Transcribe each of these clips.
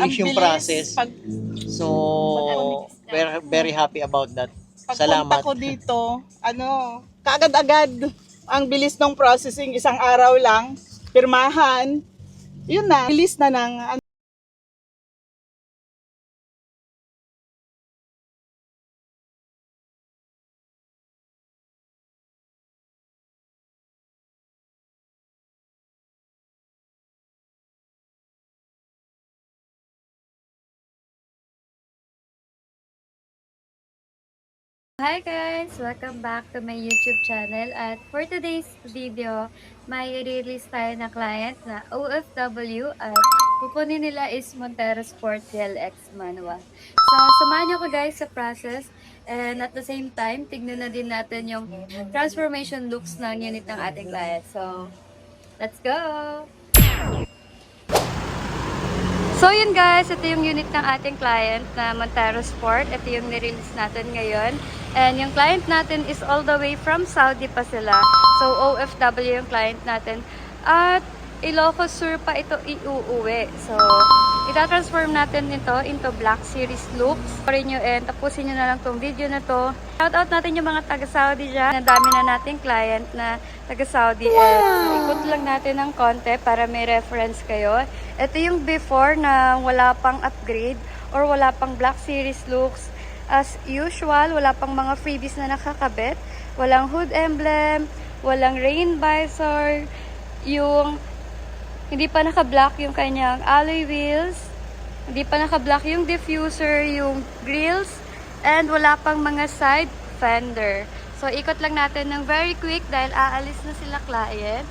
Ang yung bilis process. pag So, we're very happy about that. pagpunta Salamat. ko dito, kaagad-agad ang bilis ng processing, isang araw lang, pirmahan, yun na, bilis na ng Hi guys! Welcome back to my YouTube channel. At for today's video, may i-release tayo na client na OFW at kukunin nila is Montero Sport GLX manual. So, samahan niyo ko guys sa process, and at the same time, tignan na din natin yung transformation looks ng unit ng ating client. So, let's go! So yun guys, ito yung unit ng ating client na Montero Sport. Ito yung nirelease natin ngayon. And yung client natin is all the way from Saudi pa sila. So OFW yung client natin. At Ilocos Sur pa ito iuuwi. So itatransform natin ito into Black Series looks. Sorry nyo and tapusin nyo na lang tong video na to. Shoutout natin yung mga taga-Saudi dyan. Nadami na nating client na taga-Saudi. Wow! Ikot lang natin ng konti para may reference kayo. Ito yung before na wala pang upgrade or wala pang Black Series looks. As usual, wala pang mga freebies na nakakabit. Walang hood emblem, walang rain visor, yung hindi pa naka-black yung kanyang alloy wheels, hindi pa naka-black yung diffuser, yung grills, and wala pang mga side fender. So, ikot lang natin ng very quick dahil aalis na sila client.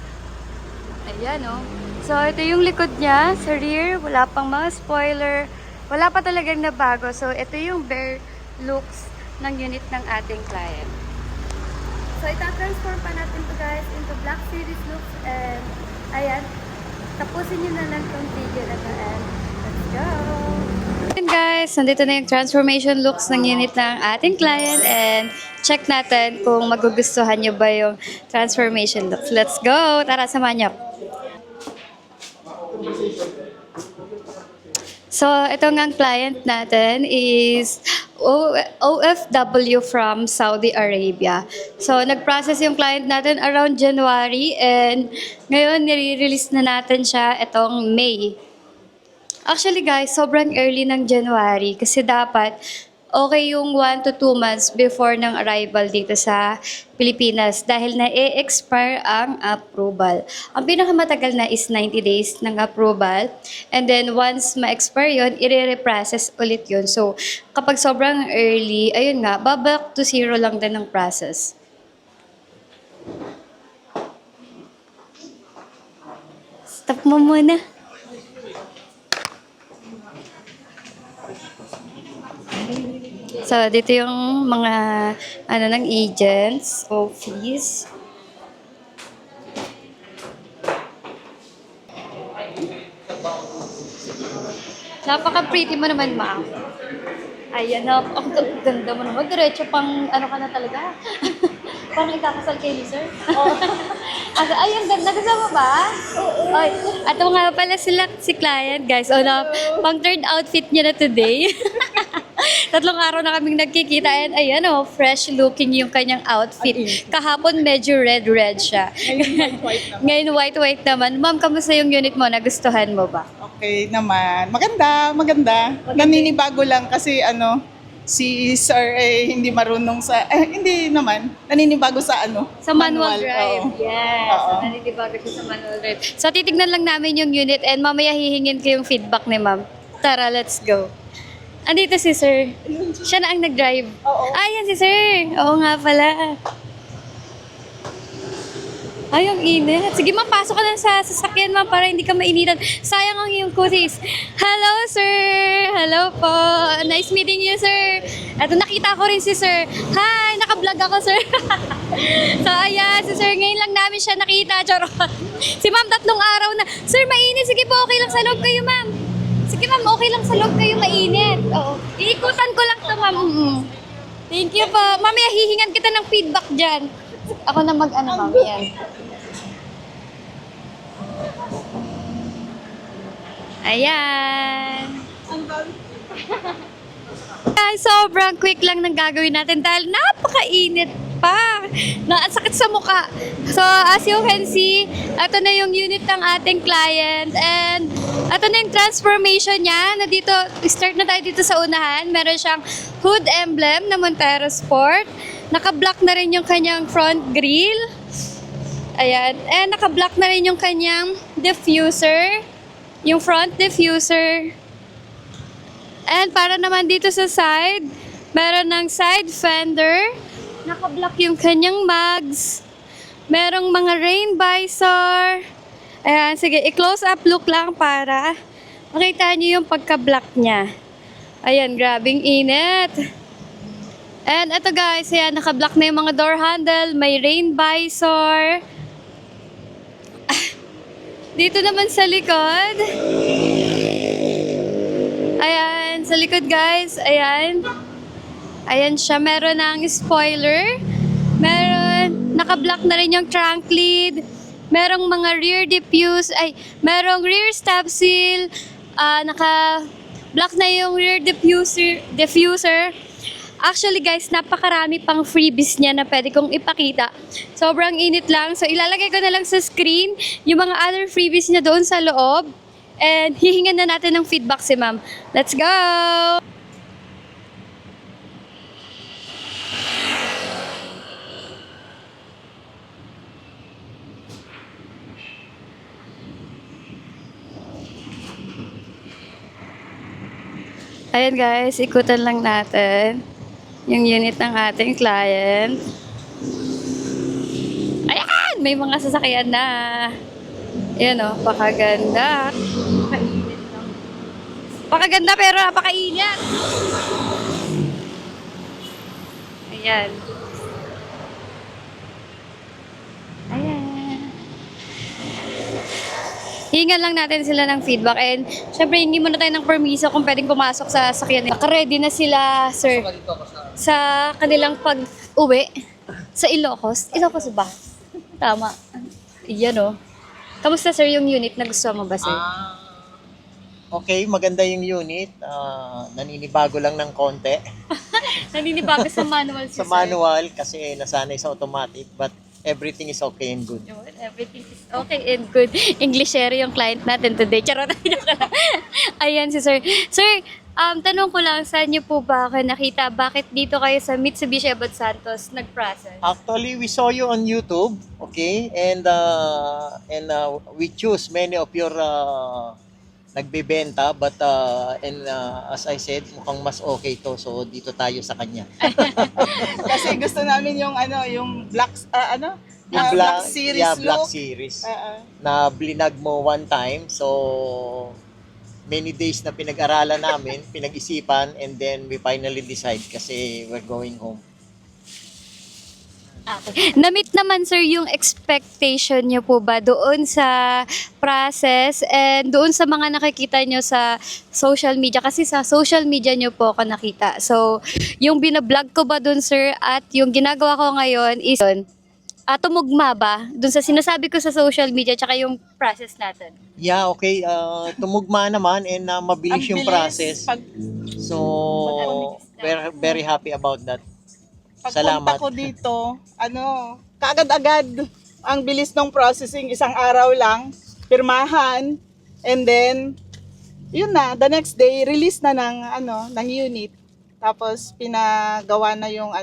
Ayan, oh. So, ito yung likod niya. Sa rear, wala pang mga spoiler. Wala pa talagang nabago. So, ito yung bare looks ng unit ng ating client. So, ita-transform pa natin to guys into Black Series looks. And, ayan. Tapusin nyo na lang itong video na to. And, let's go! And guys, nandito na yung transformation looks ng unit ng ating client. And, check natin kung magugustuhan nyo ba yung transformation looks. Let's go! Tara, samahan nyo. So, ito nga client natin is OFW from Saudi Arabia. So, nag-process yung client natin around January and ngayon nire-release na natin siya itong May. Actually guys, sobrang early ng January kasi dapat okay yung 1 to 2 months before ng arrival dito sa Pilipinas dahil na-expire ang approval. Ang pinakamatagal na is 90 days ng approval and then once ma-expire yun, i-reprocess ulit yun. So, kapag sobrang early, ayun nga, back to zero lang din ng process. Stop mo muna. So, dito yung mga ng agents, office. Napaka-pretty mo naman, ma'am. Ayan na, ang ganda mo naman. Diretso pang, ka na talaga. Parang ikakasal kay ni sir. Ay, ang ganda. Kasama ba? Oo. Ay, ato nga pala si client, guys. Pang third outfit niya na today. 3 araw na kaming nagkikita and ayan fresh looking yung kanyang outfit. Kahapon medyo red siya. Ngayon white naman. Ma'am, kamusta yung unit mo? Nagustuhan mo ba? okay naman. Maganda. Naninibago lang kasi si Sir hindi marunong hindi naman, naninibago sa Sa manual drive. Oo. Yes. Oo. Naninibago siya sa manual drive. So, titignan lang namin yung unit and mamaya hihingin ko yung feedback ni ma'am. Tara, let's go. Andito si sir. Siya na ang nag-drive. Oo. Ayan si sir. Oo nga pala. Ay, ang init. Sige, ma'am, pasok ka lang sa sasakyan, ma'am, para hindi ka mainitan. Sayang ang iyong kutis. Hello, sir. Hello po. Nice meeting you, sir. Eto, nakita ko rin si sir. Hi, naka-vlog ako, sir. So, ayan, si sir. Ngayon lang namin siya nakita. Charot. Si ma'am, 3 araw na. Sir, mainit. Sige po, okay lang sa loob kayo, ma'am. Sige, ma'am, okay lang sa loob kayo, mainit. Oo. Iikutan ko lang to, ma'am. Thank you po. Mamaya, hihingan kita ng feedback dyan. Ako na ma'am, yan. Ayan. Guys, sobrang quick lang ng gagawin natin dahil napakainit pa. Sakit sa mukha. So, as you can see, ito na yung unit ng ating client and ito na yung transformation niya. Start na tayo dito sa unahan. Meron siyang hood emblem na Montero Sport. Naka-block na rin yung kanyang front grille. Ayan. And naka-block na rin yung kanyang diffuser. Yung front diffuser. And para naman dito sa side, meron ng side fender. Naka-block yung kanyang mags. Merong mga rain visor. Ayan, sige, i-close up look lang para makita niyo yung pagka-block niya. Ayan, grabing init. And ito guys, ayan, naka-block na yung mga door handle. May rain visor. Dito naman sa likod. Ayan, sa likod guys, ayan. Ayan siya, meron ng spoiler. Meron, naka-block na rin yung trunk lid. Merong mga rear merong rear stop seal. Naka-block na yung rear diffuser. Actually guys, napakarami pang freebies niya na pwede kong ipakita. Sobrang init lang. So ilalagay ko na lang sa screen yung mga other freebies niya doon sa loob. And hihingan na natin ng feedback si ma'am. Let's go! Ayan guys, ikutan lang natin yung unit ng ating client. Ayan! May mga sasakyan na. Ayan o, pakaganda. Napakainit lang. Pakaganda pero napakainit. Ayan. Ayan. Hingan lang natin sila ng feedback and syempre hindi muna tayo ng permiso kung pwedeng pumasok sa sakyan. Naka-ready na sila, sir, sa kanilang pag-uwi sa Ilocos. Ilocos ba? Tama. Iyan o. Kamusta sir yung unit na gusto mo ba sir? Okay, maganda yung unit. Naninibago lang ng konti. Naninibago sa manual si Sa sir. manual kasi nasanay sa automatic but everything is okay and good. Yun, everything is okay and good. Englishero yung client natin today. Charot. Ayan si sir. Sir, tanong ko lang, saan niyo po ba ako nakita? Bakit dito kayo sa Mitsubishi Abad Santos nag-process? Actually, we saw you on YouTube, okay? And we choose many of your nagbebenta but as I said, mukhang mas okay to so dito tayo sa kanya. Kasi gusto namin yung yung black Yung black series Black look. Series. Na blinag mo one time. So, many days na pinag-aralan namin, pinag-isipan, and then we finally decide kasi we're going home. Okay. Na-meet naman sir yung expectation niyo po ba doon sa process and doon sa mga nakikita niyo sa social media? Kasi sa social media niyo po ako nakita. So, yung binablog ko ba doon sir at yung ginagawa ko ngayon is tumugma ba doon sa sinasabi ko sa social media tsaka yung process natin? Yeah, okay. Tumugma naman and mabilis yung Ang bilis process. So, very, very happy about that. Pagpunta ko dito, kaagad-agad ang bilis ng processing, isang araw lang, pirmahan, and then, yun na, the next day, release na ng unit. Tapos, pinagawa na yung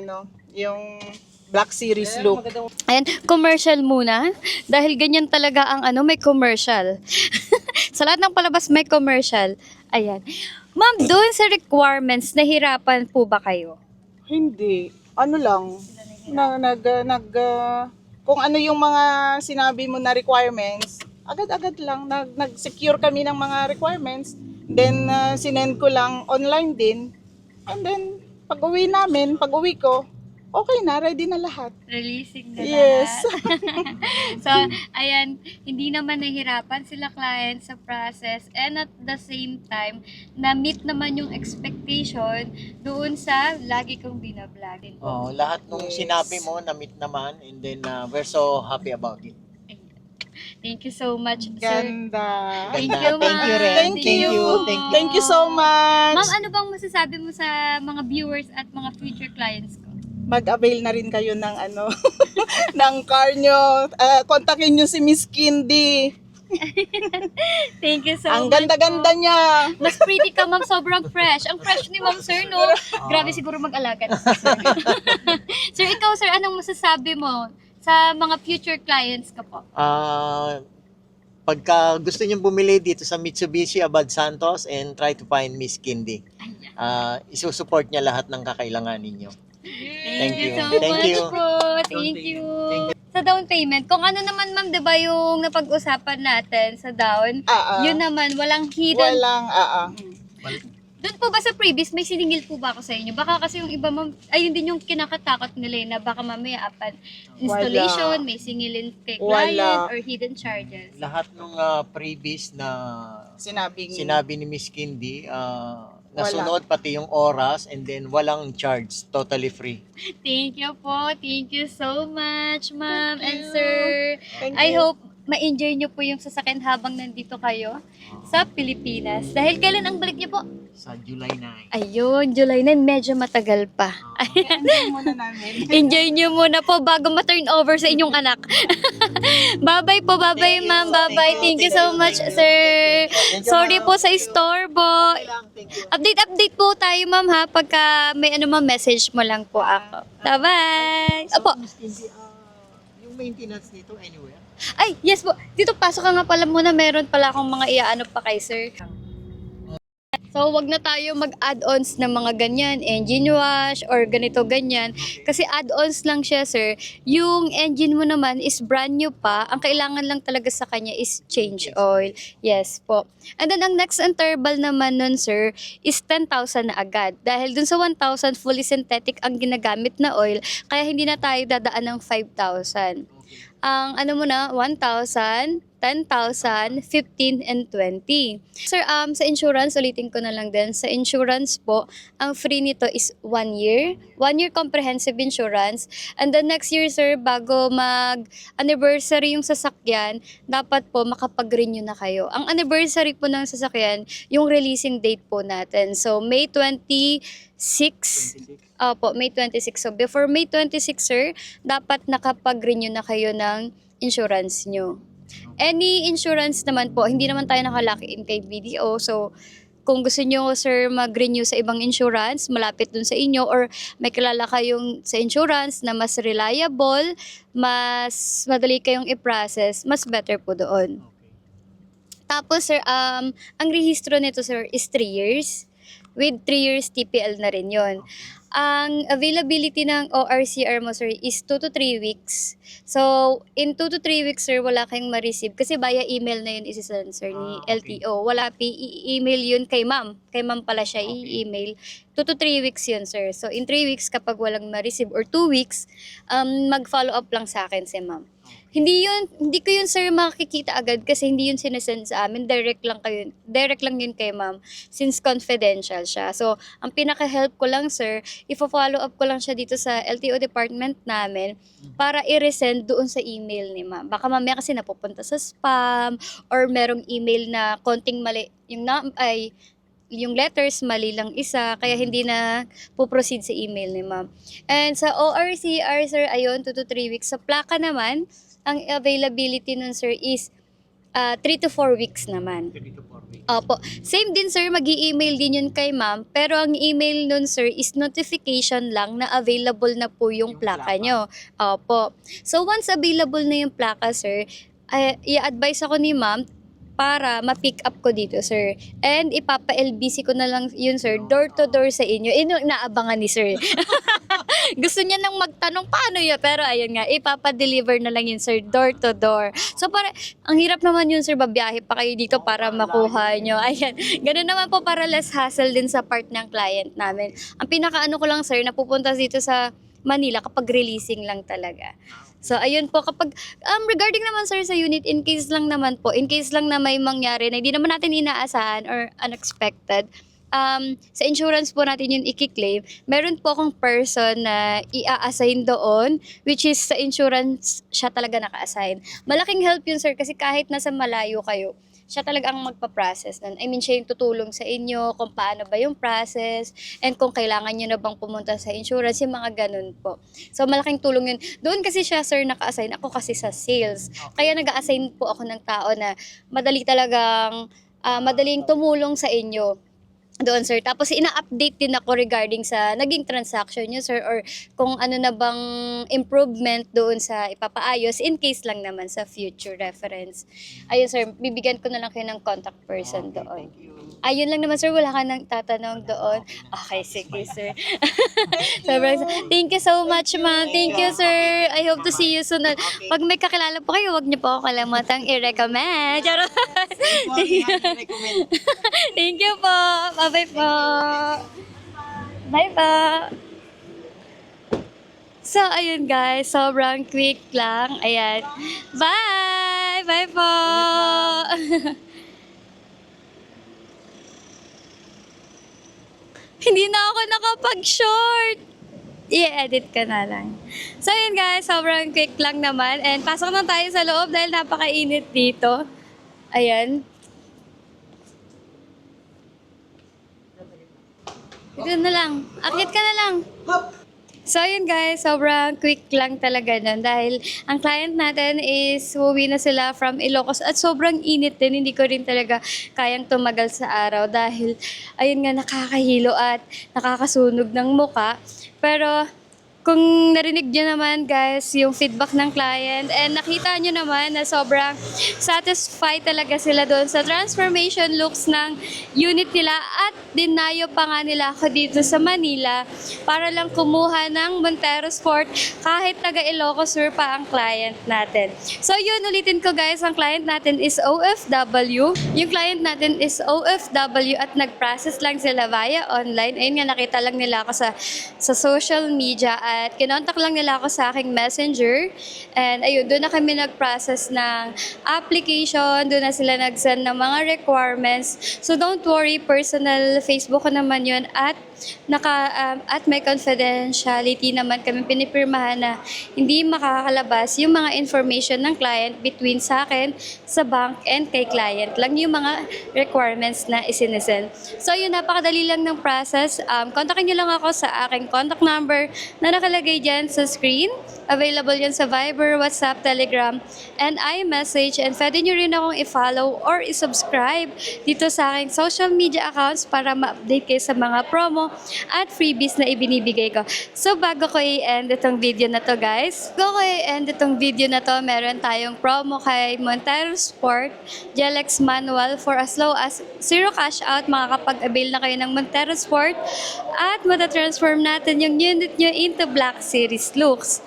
Black Series look. Ayan, commercial muna. Dahil ganyan talaga ang may commercial. Sa lahat ng palabas may commercial. Ayan. Ma'am, doon sa requirements, nahirapan po ba kayo? Hindi. Kung ano yung mga sinabi mo na requirements, agad-agad lang, nag-secure kami ng mga requirements, then sinend ko lang online din, and then pag-uwi ko, okay na, ready na lahat. Releasing na Yes. lahat. So, ayan, hindi naman nahirapan sila client sa process and at the same time, na-meet naman yung expectation doon sa lagi kong binablog. Lahat nung sinabi mo, na-meet naman and then we're so happy about it. Thank you so much, sir. Ganda. Thank Ganda. you, ma'am. Thank you, Ren. Thank you. Thank you so much. Ma'am, ano bang masasabi mo sa mga viewers at mga future clients ko? Mag-avail na rin kayo ng ng car nyo. Kontakin nyo si Miss Kindy. Thank you so Ang much. ganda-ganda niya. Mas pretty ka, ma'am. Sobrang fresh. Ang fresh ni ma'am, sir, no? Grabe siguro mag-alaga. Sir, ikaw, sir, anong masasabi mo sa mga future clients ka po? Pagka gusto niyo bumili dito sa Mitsubishi Abad Santos and try to find Miss Kindy. Isusupport niya lahat ng kakailangan ninyo. Thank you so Thank much you. po. Thank you. Sa down payment, kung ano naman ma'am, 'di ba yung napag-usapan natin sa down, yun naman walang hidden. Walang, Doon po ba sa previous may siningil po ba ako sa inyo? Baka kasi yung iba ma'am, ayun din yung kinakatakot nila na baka mamaya upon installation, may singilin kay client Wala. or hidden charges. Lahat ng previous na sinabing, sinabi ni Miss Kindy, nasunod pati yung oras and then walang charge, totally free. Thank you po. Thank you so much, ma'am Thank and you. sir. Thank I you. hope ma-enjoy nyo po yung sasakyan habang nandito kayo sa Pilipinas. Dahil kailan ang balik niyo po? Sa July 9. Ayun, July 9, medyo matagal pa. Enjoy muna namin. Enjoy nyo muna po bago ma-turn over sa inyong anak. Bye-bye po, bye-bye ma'am, bye-bye. Thank you so much, sir. Sorry po sa istorbo. Update po tayo ma'am ha, pagka may message mo lang po ako. Bye-bye. Opo. Miss Kindy, yung maintenance nito anywhere? Ay, yes po. Dito pasok ka nga pala muna. Meron pala akong mga iaano pa kay sir. So, wag na tayo mag-add-ons ng mga ganyan, engine wash or ganito ganyan. Kasi add-ons lang siya, sir. Yung engine mo naman is brand new pa. Ang kailangan lang talaga sa kanya is change oil. Yes po. And then, ang next interval naman nun, sir, is 10,000 na agad. Dahil dun sa 1,000, fully synthetic ang ginagamit na oil. Kaya hindi na tayo dadaan ng 5,000. Ang mo na, 1,000, 10,000, 15, and 20. Sir, sa insurance, ulitin ko na lang din. Sa insurance po, ang free nito is 1 year. 1 year comprehensive insurance. And the next year, sir, bago mag-anniversary yung sasakyan, dapat po makapag-renew na kayo. Ang anniversary po ng sasakyan, yung releasing date po natin. So, May 26. Opo, May 26. So, before May 26, sir, dapat nakapag-renew na kayo ng insurance nyo. Any insurance naman po, hindi naman tayo nakalock in kay BDO. So, kung gusto nyo, sir, mag-renew sa ibang insurance, malapit dun sa inyo, or may kilala kayong sa insurance na mas reliable, mas madali kayong i-process, mas better po doon. Tapos, sir, ang rehistro nito, sir, is 3 years. With 3 years TPL na rin yon. Ang availability ng ORCR mo, sir, is 2 to 3 weeks. So, in 2 to 3 weeks, sir, wala kayong ma-receive. Kasi via email na yun isisend, sir, ni LTO. Wala, i-email yun kay ma'am. Kay ma'am pala siya i-email. 2 to 3 weeks yun, sir. So, in 3 weeks, kapag walang ma-receive, or 2 weeks, mag-follow up lang sa akin si ma'am. Hindi ko yun, sir, makikita agad kasi hindi yun sinesend sa amin. Direct lang yun kay ma'am since confidential siya. So, ang pinaka-help ko lang, sir, ifo-follow up ko lang siya dito sa LTO department namin para i-resend doon sa email ni ma'am. Baka mamaya kasi napupunta sa spam or merong email na konting mali, yung letters mali lang isa, kaya hindi na po-proceed sa email ni ma'am. And sa ORCR, sir, ayun, 2 to 3 weeks. Sa plaka naman, ang availability nun, sir, is 3 to 4 weeks naman. 3 to 4 weeks. Opo. Same din, sir, mag-i-email din yun kay ma'am. Pero ang email nun, sir, is notification lang na available na po yung plaka nyo. Opo. So, once available na yung plaka, sir, i-advise ako ni ma'am para ma-pick up ko dito, sir. And ipapa-LBC ko na lang yun, sir, door to door sa inyo. Inaabangan ni sir. Gusto niya nang magtanong paano yun, pero ayun nga, ipapa-deliver na lang yun, sir, door to door. So, ang hirap naman yun, sir, babiyahe pa kayo dito para makuha nyo. Ayan, ganun naman po para less hassle din sa part ng client namin. Ang pinakaano ko lang, sir, napupunta dito sa Manila kapag releasing lang talaga. So, ayun po, kapag, regarding naman, sir, sa unit, in case lang na may mangyari na hindi naman natin inaasahan or unexpected, sa insurance po natin yun i-claim, meron po akong person na i-assign doon, which is sa insurance siya talaga naka-assign. Malaking help yun, sir, kasi kahit nasa malayo kayo, siya talaga ang magpa-process nun. I mean, siya yung tutulong sa inyo kung paano ba yung process and kung kailangan nyo na bang pumunta sa insurance, yung mga ganun po. So, malaking tulong yun. Doon kasi siya, sir, naka-assign. Ako kasi sa sales. Kaya nag-assign po ako ng tao na madaling tumulong sa inyo doon, sir. Tapos ina-update din ako regarding sa naging transaction nyo, sir, or kung ano na bang improvement doon sa ipapaayos in case lang naman sa future reference. Ayun, sir, bibigyan ko na lang kayo ng contact person doon. Ayun lang naman, sir, wala ka nang tatanong doon. Okay, sige, sir. Sobrang, thank you so much, ma'am. Thank you, sir. I hope to see you soon. Pag may kakilala po kayo, huwag niyo po ako kalamutang i-recommend. Charot. Thank you po. Bye-bye po. Bye po. So, ayun guys. Sobrang quick lang. Ayan. Bye! Bye po! Hindi na ako nakapag-short. I-edit ka na lang. So, ayun guys. Sobrang quick lang naman. And pasok na tayo sa loob dahil napakainit dito. Ayan. Ito na lang. Akit ka na lang. So, yun guys, sobrang quick lang talaga nun dahil ang client natin is uwi na sila from Ilocos at sobrang init din. Hindi ko rin talaga kayang tumagal sa araw dahil ayun nga nakakahilo at nakakasunog ng muka. Pero kung narinig nyo naman guys yung feedback ng client and nakita nyo naman na sobrang satisfied talaga sila doon sa transformation looks ng unit nila at dinayo pa nga nila ako dito sa Manila para lang kumuha ng Montero Sport kahit taga Ilocos Sur pa ang client natin. So yun, ulitin ko guys, ang client natin is OFW. Yung client natin is OFW at nag-process lang sila via online. Ayun nga, nakita lang nila ako sa social media at kinontak lang nila ako sa aking messenger. And ayun, doon na kami nag-process ng application, doon na sila nag-send ng mga requirements. So don't worry, personal Facebook ko naman yun at at may confidentiality naman kami pinipirmahan na hindi makakalabas yung mga information ng client between sa akin, sa bank, and kay client. Lang yung mga requirements na isinesend. So yun, napakadali lang ng process. Kontakin nyo lang ako sa aking contact number na nakalagay dyan sa screen. Available yan sa Viber, WhatsApp, Telegram, and iMessage. And pwede nyo rin akong i-follow or i-subscribe dito sa aking social media accounts para ma-update kayo sa mga promo at freebies na ibinibigay ko. So, bago ko i-end itong video na to guys, meron tayong promo kay Montero Sport Gelex Manual for as low as 0 cash out. Makakapag-avail na kayo ng Montero Sport at matatransform natin yung unit nyo into Black Series looks.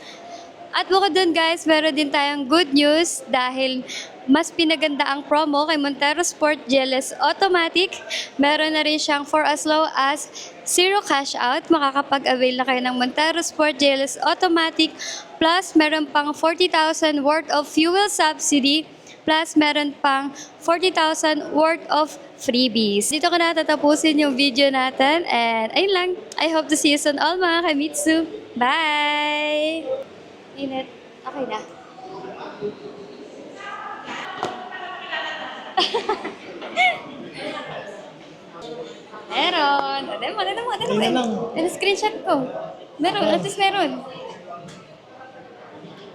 At bukod dun guys, meron din tayong good news dahil mas pinaganda ang promo kay Montero Sport GLS Automatic. Meron na rin siyang for as low as 0 cash out. Makakapag-avail na kayo ng Montero Sport GLS Automatic. Plus, meron pang 40,000 worth of fuel subsidy. Plus, meron pang 40,000 worth of freebies. Dito ko na tatapusin yung video natin. And ayun lang. I hope to see you soon all mga Kamitsu. Bye! Init. Okay na. Meron. Ano mo. Screenshot ko. Meron. At least meron.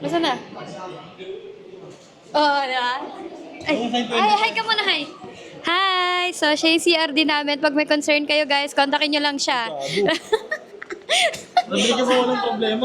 Masa na? Oh, diba? Ay, hi ka muna, hi. Hi! So, siya yung CRD namin. Pag may concern kayo, guys, kontakin nyo lang siya. Nabili ka ba walang problema?